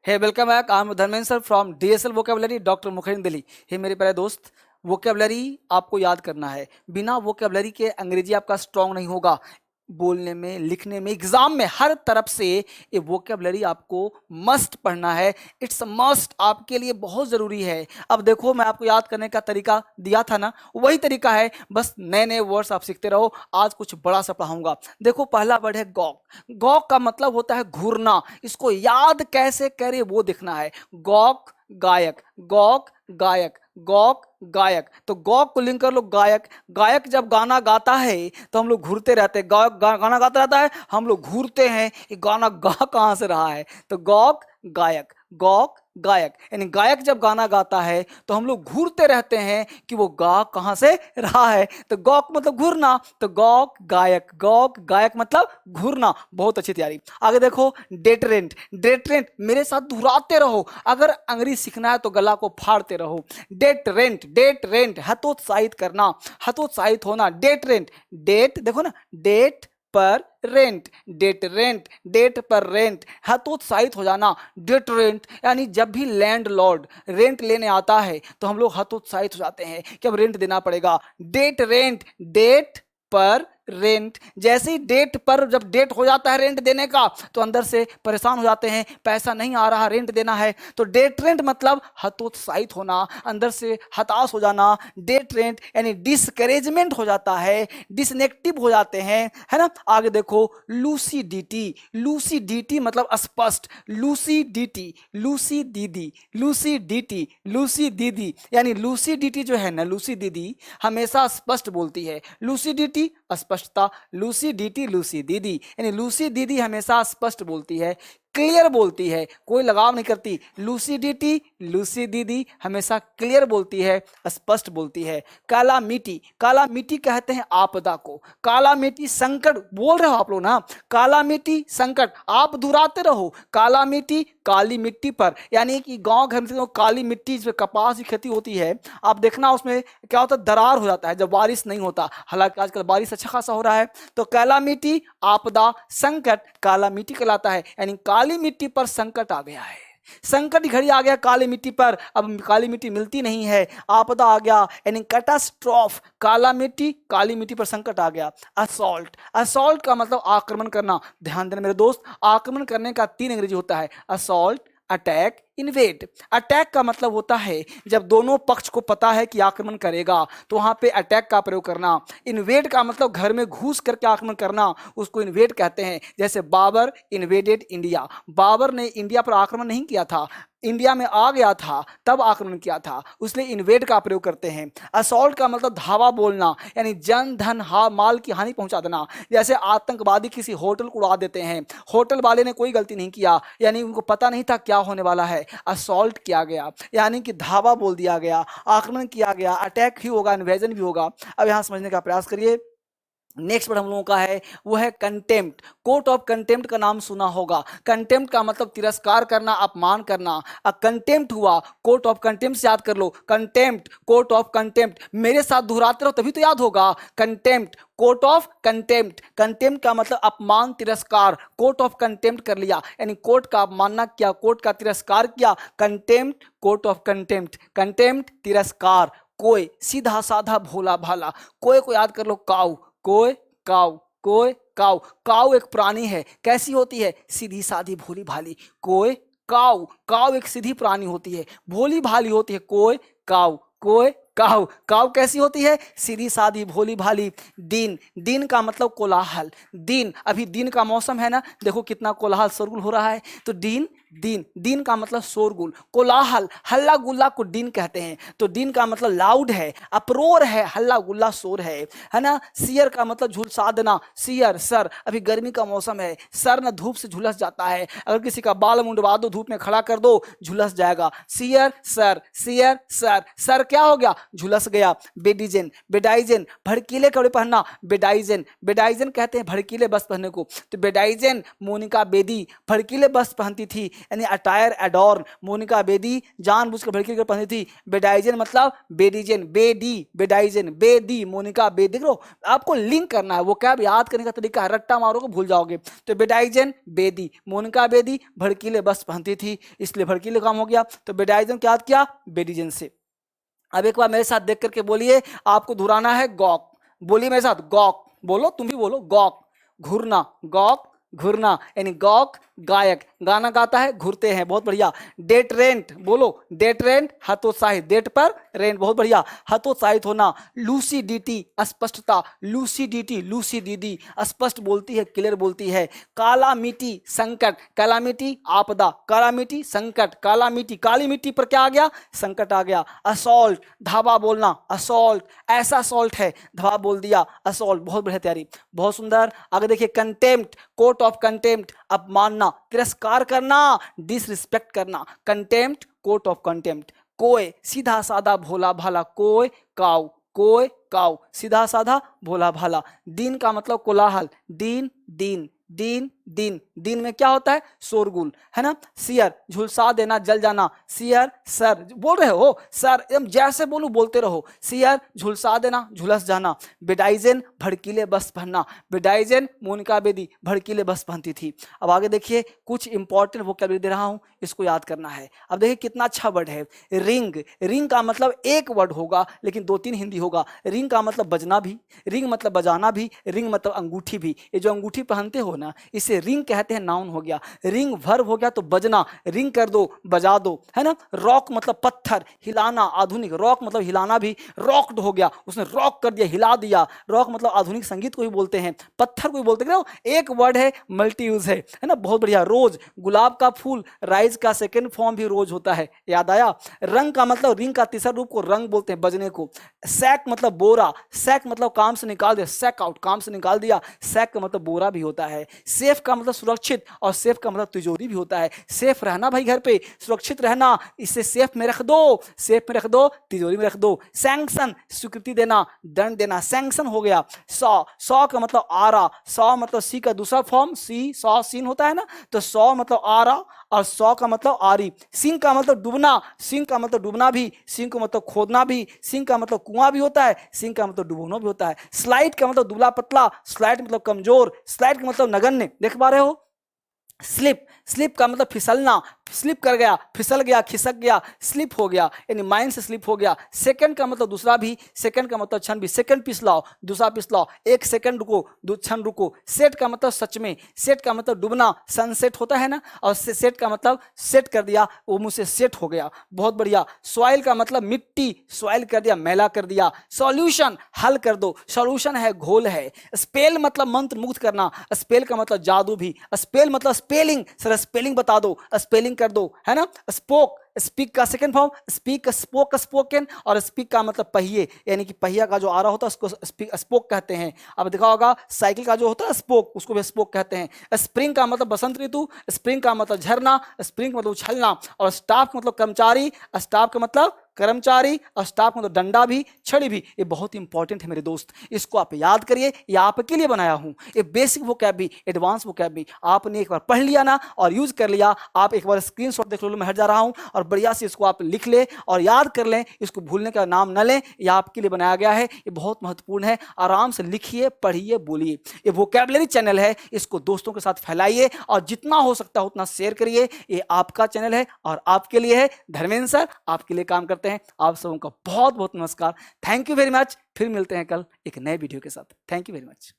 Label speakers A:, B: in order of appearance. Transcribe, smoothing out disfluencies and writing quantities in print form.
A: Hey welcome back. I am Dharmendra sir from DSL vocabulary doctor Mukherjee Delhi. हे मेरे प्यारे दोस्त, वोकेबलरी आपको याद करना है। बिना वोकेबलरी के अंग्रेजी आपका स्ट्रांग नहीं होगा। बोलने में, लिखने में, एग्जाम में, हर तरफ से ये वोकेबलरी आपको मस्ट पढ़ना है। इट्स मस्ट, आपके लिए बहुत ज़रूरी है। अब देखो, मैं आपको याद करने का तरीका दिया था ना, वही तरीका है, बस नए नए वर्ड्स आप सीखते रहो। आज कुछ बड़ा सा पढ़ाऊंगा। देखो, पहला वर्ड है गॉक। गॉक का मतलब होता है घूरना। इसको याद कैसे करें वो देखना है। गॉक गायक, गॉक गायक, गॉक गायक। तो गॉक को लिंक कर लो गायक। गायक जब गाना गाता है तो हम लोग घूरते रहते हैं। गायक गाना गाता रहता है, हम लोग घूरते हैं, ये गाना गा कहाँ से रहा है। तो गॉक गायक, गॉक गायक, यानी गायक जब गाना गाता है तो हम लोग घूरते रहते हैं कि वो गा कहाँ से रहा है। तो गॉक मतलब घूरना, तो गॉक गायक, गॉक गायक मतलब घूरना। बहुत अच्छी तैयारी। आगे देखो, डेटरेंट। डेटरेंट मेरे साथ दोहराते रहो। अगर अंग्रेजी सीखना है तो गला को फाड़ते रहो। डेटरेंट, डेटरेंट हतोत्साहित करना, हतोत्साहित होना। डेटरेंट, डेट देखो ना, डेट पर रेंट, डेट रेंट, डेट पर रेंट, हतोत्साहित हो जाना। डेट रेंट यानी जब भी लैंडलॉर्ड रेंट लेने आता है तो हम लोग हतोत्साहित हो जाते हैं कि अब रेंट देना पड़ेगा। डेट रेंट, डेट पर रेंट। जैसे ही डेट पर जब डेट हो जाता है रेंट देने का तो अंदर से परेशान हो जाते हैं, पैसा नहीं आ रहा, रेंट देना है। तो डेट रेंट मतलब हतोत्साहित होना, अंदर से हताश हो जाना। डेट रेंट यानी डिस्करेजमेंट हो जाता है, डिसनेक्टिव हो जाते हैं, है ना। आगे देखो, लूसीडिटी। लूसीडिटी मतलब स्पष्ट। लूसीडिटी, लूसी दीदी, लूसीडिटी, लूसी दीदी, यानी लूसीडिटी जो है ना, लूसी दीदी हमेशा स्पष्ट बोलती है। लूसीडिटी स्पष्टता, लूसीडिटी लूसी दीदी, यानी लूसी दीदी हमेशा स्पष्ट बोलती है, क्लियर बोलती है, कोई लगाव नहीं करती। लूसीडिटी लूसी दीदी हमेशा क्लियर बोलती है, स्पष्ट बोलती है। कालामिटी, कालामिटी कहते हैं आपदा को। कालामिटी संकट बोल रहे हो आप लोग ना, कालामिटी संकट, आप दुहराते रहो। कालामिटी काली मिट्टी पर, यानी कि गांव घर में काली मिट्टी जिसमें कपास की खेती होती है, आप देखना उसमें क्या होता है, दरार हो जाता है जब बारिश नहीं होता। हालांकि आजकल बारिश अच्छा खासा हो रहा है। तो कालामिटी आपदा संकट काला मिट्टी कहलाता है, यानी काली मिट्टी पर संकट आ गया है। संकट की घड़ी आ गया काली मिट्टी पर, अब काली मिट्टी मिलती नहीं है, आपदा आ गया, यानी कैटास्ट्रॉफ। काला मिट्टी काली मिट्टी पर संकट आ गया। असॉल्ट, असॉल्ट का मतलब आक्रमण करना। ध्यान देना मेरे दोस्त, आक्रमण करने का 3 अंग्रेजी होता है, असॉल्ट, अटैक, इन्वेड। अटैक का मतलब होता है जब दोनों पक्ष को पता है कि आक्रमण करेगा तो वहां पे अटैक का प्रयोग करना। इन्वेड का मतलब घर में घुस करके आक्रमण करना, उसको इन्वेड कहते हैं। जैसे बाबर इन्वेडेड इंडिया, बाबर ने इंडिया पर आक्रमण नहीं किया था, इंडिया में आ गया था तब आक्रमण किया था, उसलिए इन्वेड का प्रयोग करते हैं। असॉल्ट का मतलब धावा बोलना, यानी जन धन माल की हानि पहुंचा देना। जैसे आतंकवादी किसी होटल को उड़ा देते हैं, होटल वाले ने कोई गलती नहीं किया, यानी उनको पता नहीं था क्या होने वाला है, असॉल्ट किया गया, यानी कि धावा बोल दिया गया, आक्रमण किया गया, अटैक भी होगा, इन्वेजन भी होगा। अब यहां समझने का प्रयास करिए। नेक्स्ट वर्ड हम लोगों का है वो है कंटेम्प्ट। कोर्ट ऑफ कंटेम्प्ट का नाम सुना होगा। कंटेम्प्ट का मतलब तिरस्कार करना, अपमान करना। कंटेम्प्ट हुआ, कोर्ट ऑफ कंटेम्प्ट से याद कर लो। कंटेम्प्ट, कोर्ट ऑफ कंटेम्प्ट, मेरे साथ दोहराते रहो तभी तो याद होगा। Contempt, court of contempt. Contempt का मतलब अपमान, तिरस्कार। कोर्ट ऑफ कंटेम्प्ट कर लिया, यानी कोर्ट का अपमानना किया, कोर्ट का तिरस्कार किया। Contempt, court of contempt. Contempt तिरस्कार। कोई सीधा साधा भोला भाला, कोई को याद कर लो, काऊ, कोय काऊ, कोय काऊ। काऊ एक प्राणी है, कैसी होती है, सीधी साधी भोली भाली। कोय काऊ, काऊ एक सीधी प्राणी होती है, भोली भाली होती है। कोय काऊ, कोय काऊ, काऊ कैसी होती है, सीधी साधी भोली भाली। दिन, दिन का मतलब कोलाहल। दिन, अभी दिन का मौसम है ना, देखो कितना कोलाहल शोरगुल हो रहा है। तो दिन, दिन, दिन का मतलब शोरगुल, कोलाहल, हल्ला गुल्ला को दिन कहते हैं। तो दिन का मतलब लाउड है, अप्रोर है, हल्ला गुल्ला शोर है ना। सियर का मतलब झुलसा देना, सियर सर, अभी गर्मी का मौसम है, सर ना धूप से झुलस जाता है, अगर किसी का बाल मुंडवा दो, धूप में खड़ा कर दो, झुलस जाएगा। सियर सर, सियर सर, सर क्या हो गया, झुलस गया। बेडीजेन, बेडाइजेन भड़कीले कपड़े पहनना, बेडाइजेन, बेडाइजेन कहते हैं भड़कीले वस्त्र पहनने को। तो बेडाइजेन मोनिका बेदी भड़कीले वस्त्र पहनती थी, यानी अटायर एडॉर्न, मोनिका बेदी जानबूझकर भड़कीले कपड़े पहनती थी। बेडाइजेन मतलब बेडीजेन, बेडी बेडाइजेन, बेदी मोनिका बेदी। देख लो आपको लिंक करना है, वो क्या याद करने का तरीका है, रट्टा मारोगे भूल जाओगे। तो बेडाइजेन बेदी, मोनिका बेदी भड़कीले वस्त्र पहनती थी, इसलिए भड़कीले काम हो गया। तो बेडाइजेन क्या याद किया, बेडीजेन से। अब एक बार मेरे साथ देख करके बोलिए, आपको दोहराना है गॉक। बोलिए मेरे साथ गॉक, बोलो तुम भी बोलो गॉक। घूरना, गॉक घूरना, यानी गॉक गायक, गाना गाता है, घूरते हैं, बहुत बढ़िया। डेट रेंट, बोलो डेट रेंट हतोत्साहित, डेट पर रेंट, बहुत बढ़िया, हतोत्साहित होना। लूसीडिटी अस्पष्टता, लूसीडिटी लूसी दीदी स्पष्ट बोलती है, क्लियर बोलती है। कालामिटी संकट, कालामिटी आपदा, कालामिटी संकट, कालामिटी काली मिट्टी पर क्या आ गया, संकट आ गया। असॉल्ट धावा बोलना, असॉल्ट ऐसा सॉल्ट है, धावा बोल दिया, असॉल्ट, बहुत बढ़िया तैयारी, बहुत सुंदर। आगे देखिए कंटेम्प्ट, कोर्ट ऑफ कंटेम्प्ट अपमानना, तिरस्कार करना, डिसरिस्पेक्ट करना, कंटेम्प्ट कोर्ट ऑफ कंटेम्प्ट। कोय सीधा साधा भोला भाला, कोय काऊ, कोय काऊ सीधा साधा भोला भाला। दीन का मतलब कोलाहल, दीन दीन दीन दीन, दीन में क्या होता है, शोरगुल, है ना। सियर झुलसा देना, जल जाना, सियर सर, बोल रहे हो सर, एकदम जैसे बोलूं बोलते रहो। सियर झुलसा देना, झुलस जाना। बेडाइजेन भड़कीले वस्त्र पहनना, बेडाइजेन मोनिका बेदी भड़कीले वस्त्र पहनती थी। अब आगे देखिए कुछ इंपॉर्टेंट वोकैबुलरी दे रहा हूं, इसको याद करना है। अब देखिए कितना अच्छा वर्ड है, रिंग। रिंग का मतलब एक वर्ड होगा लेकिन दो तीन हिंदी होगा। रिंग का मतलब बजना भी, रिंग मतलब बजाना भी, रिंग मतलब अंगूठी भी। ये जो अंगूठी पहनते हो ना, इसे रिंग कहते हैं, नाउन हो गया। रिंग वर्ब हो गया तो बजना, रिंग कर दो, बजा दो, है ना। रॉक मतलब पत्थर, हिलाना आधुनिक, रॉक मतलब हिलाना भी, रॉक्ड हो गया, उसने रॉक कर दिया, हिला दिया। रॉक मतलब आधुनिक संगीत को ही बोलते हैं, पत्थर को ही बोलते हैं। एक वर्ड है, मल्टी यूज है ना, बहुत बढ़िया। रोज गुलाब का फूल, राइज का सेकेंड फॉर्म भी रोज होता है, याद आया। रंग का मतलब, रिंग का तीसरा रूप को रंग बोलते हैं, बजने को। सैक मतलब बोरा, सैक मतलब काम से निकाल दिया, सैक आउट काम से निकाल दिया, सैक का मतलब बोरा भी होता है। सेफ का मतलब सुरक्षित, और सेफ का मतलब तिजोरी भी होता है। सेफ रहना भाई घर पे, सुरक्षित रहना, इसे सेफ में रख दो, सेफ में रख दो, तिजोरी में रख दो। सैंक्शन स्वीकृति देना, दंड देना, सैंक्शन हो गया। सौ, सौ का मतलब आरा, सौ मतलब सी का दूसरा फॉर्म, सी सौ सीन होता है ना, तो सौ मतलब आरा और सौ का मतलब आरी। सिंह का मतलब डूबना, सिंह का मतलब डूबना भी, सिंह का मतलब खोदना भी, सिंह का मतलब कुआं भी होता है, सिंह का मतलब डुबोना भी होता है। स्लाइड का मतलब दुबला पतला, स्लाइड मतलब कमजोर, स्लाइड का मतलब नगण्य, देख पा रहे हो। स्लिप, स्लिप का मतलब फिसलना, स्लिप कर गया, फिसल गया, खिसक गया, स्लिप हो गया, यानी माइंड से स्लिप हो गया। सेकंड का मतलब दूसरा भी, सेकंड का मतलब क्षण भी, सेकंड पिछलाओ, दूसरा पिछलाओ, एक सेकंड रुको, दो क्षण रुको। सेट का मतलब सच में, सेट का मतलब डूबना, सनसेट होता है ना, और सेट का मतलब सेट कर दिया, वो मुझसे सेट हो गया, बहुत बढ़िया। सॉइल का मतलब मिट्टी, सॉइल कर दिया, मैला कर दिया। सॉल्यूशन हल कर दो, सॉल्यूशन है घोल है। स्पेल मतलब मंत्र मुक्त करना, स्पेल का मतलब जादू भी, स्पेल मतलब स्पेलिंग, सर स्पेलिंग बता दो, स्पेलिंग कर दो, है ना। स्पोक, स्पीक का second form, speak spoke spoken, और स्पीक का मतलब पहिए, यानी कि पहिया का जो आ रहा होता है उसको स्पीक स्पोक कहते हैं। अब देखा होगा साइकिल का जो होता है स्पोक, उसको भी स्पोक कहते हैं। स्प्रिंग का मतलब बसंत ऋतु, स्प्रिंग का मतलब झरना, स्प्रिंग का मतलब उछलना, और स्टाफ का मतलब कर्मचारी, स्टाफ का मतलब कर्मचारी, और स्टाफ मतलब डंडा भी, छड़ी भी। ये बहुत इंपॉर्टेंट है मेरे दोस्त, इसको आप याद करिए, ये आपके लिए बनाया हूं। ये बेसिक वोकैब भी, एडवांस वोकैब भी आपने एक बार पढ़ लिया ना और यूज कर लिया, आप एक बार स्क्रीनशॉट देख लो, मैं हट जा रहा हूं, और बढ़िया से इसको आप लिख ले और याद कर लें, इसको भूलने का नाम न लें। ये आपके लिए बनाया गया है, ये बहुत महत्वपूर्ण है। आराम से लिखिए, पढ़िए, बोलिए। ये वोकैबुलरी चैनल है, इसको दोस्तों के साथ फैलाइए और जितना हो सकता है उतना शेयर करिए। ये आपका चैनल है और आपके लिए है। धर्मेंद्र सर आपके लिए काम करते हैं। आप सबों का बहुत बहुत नमस्कार, थैंक यू वेरी मच। फिर मिलते हैं कल एक नए वीडियो के साथ। Thank you very much.